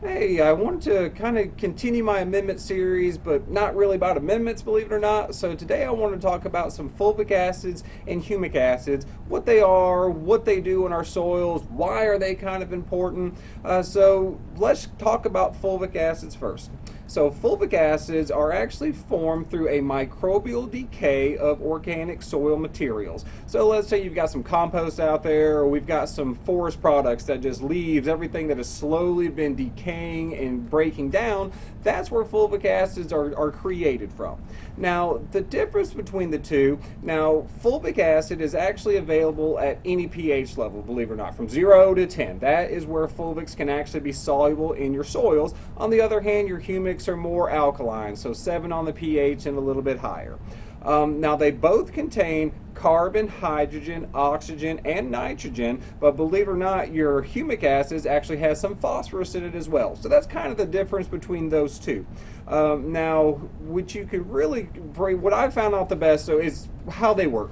Hey, I wanted to kind of continue my amendment series, but not really about amendments, believe it or not. So today I want to talk about some fulvic acids and humic acids, what they are, what they do in our soils, why are they kind of important. So let's talk about fulvic acids first. So fulvic acids are actually formed through a microbial decay of organic soil materials. So let's say you've got some compost out there, or we've got some forest products that just leaves everything that has slowly been decaying and breaking down. That's where fulvic acids are created from. Now, the difference between the two, now fulvic acid is actually available at any pH level, believe it or not, from 0 to 10. That is where fulvics can actually be soluble in your soils. On the other hand, your humics are more alkaline, so 7 on the pH and a little bit higher. Now they both contain carbon, hydrogen, oxygen, and nitrogen, but believe it or not, your humic acids actually has some phosphorus in it as well. So that's kind of the difference between those two. Now, what you could really bring, what I found out the best though is how they work.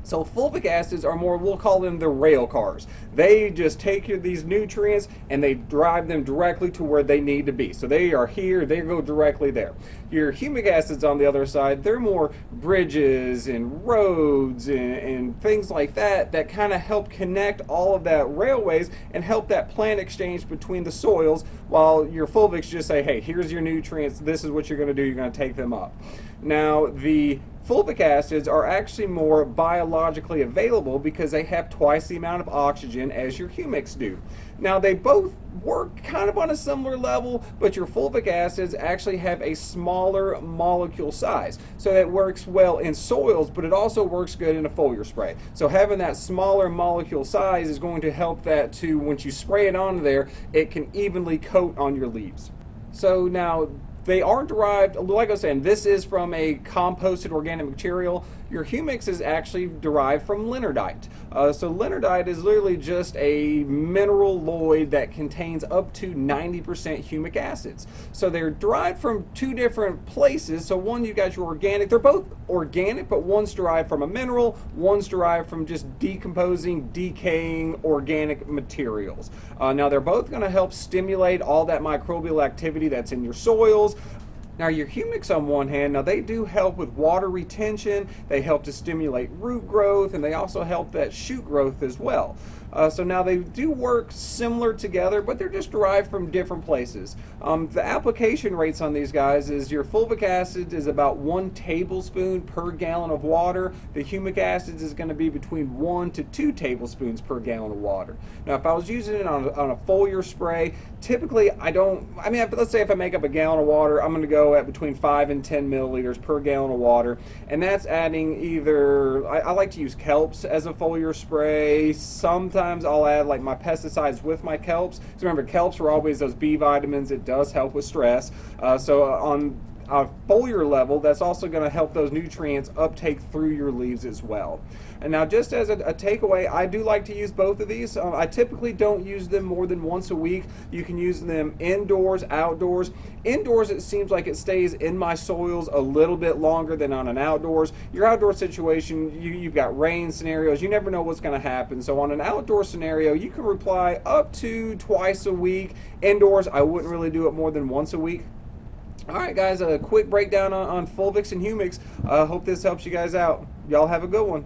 So fulvic acids are more, we'll call them the rail cars. They just take these nutrients and they drive them directly to where they need to be. So they are here, they go directly there. Your humic acids on the other side, they're more bridges and roads and things like that that kind of help connect all of that railways and help that plant exchange between the soils, while your fulvics just say, hey, here's your nutrients, this is what you're going to do, you're going to take them up. Now, the fulvic acids are actually more biologically available because they have twice the amount of oxygen as your humics do. Now, they both work kind of on a similar level, but your fulvic acids actually have a smaller molecule size. So it works well in soils, but it also works good in a foliar spray. So having that smaller molecule size is going to help that to, once you spray it onto there, it can evenly coat on your leaves. So now, they aren't derived, like I was saying, this is from a composted organic material. Your humics is actually derived from lignardite. So lignardite is literally just a mineraloid that contains up to 90% humic acids. So they're derived from two different places. So one, you got your organic, they're both organic, but one's derived from a mineral, one's derived from just decomposing, decaying organic materials. Now they're both going to help stimulate all that microbial activity that's in your soils. Now your humics on one hand, now they do help with water retention, they help to stimulate root growth, and they also help that shoot growth as well. So now they do work similar together, but they're just derived from different places. The application rates on these guys is your fulvic acid is about 1 tablespoon per gallon of water. The humic acids is going to be between 1 to 2 tablespoons per gallon of water. Now if I was using it on a foliar spray, typically let's say if I make up a gallon of water, I'm going to go at between 5 and 10 milliliters per gallon of water, and that's adding either, I like to use kelps as a foliar spray. Sometimes I'll add like my pesticides with my kelps. So remember, kelps are always those B vitamins. It does help with stress. So on a foliar level, that's also going to help those nutrients uptake through your leaves as well. And now, just as a takeaway, I do like to use both of these. I typically don't use them more than once a week. You can use them indoors, outdoors. Indoors, it seems like it stays in my soils a little bit longer than on an outdoors. Your outdoor situation, you've got rain scenarios. You never know what's going to happen. So on an outdoor scenario, you can apply up to twice a week. Indoors, I wouldn't really do it more than once a week. Alright guys, a quick breakdown on fulvics and humics. Hope this helps you guys out. Y'all have a good one.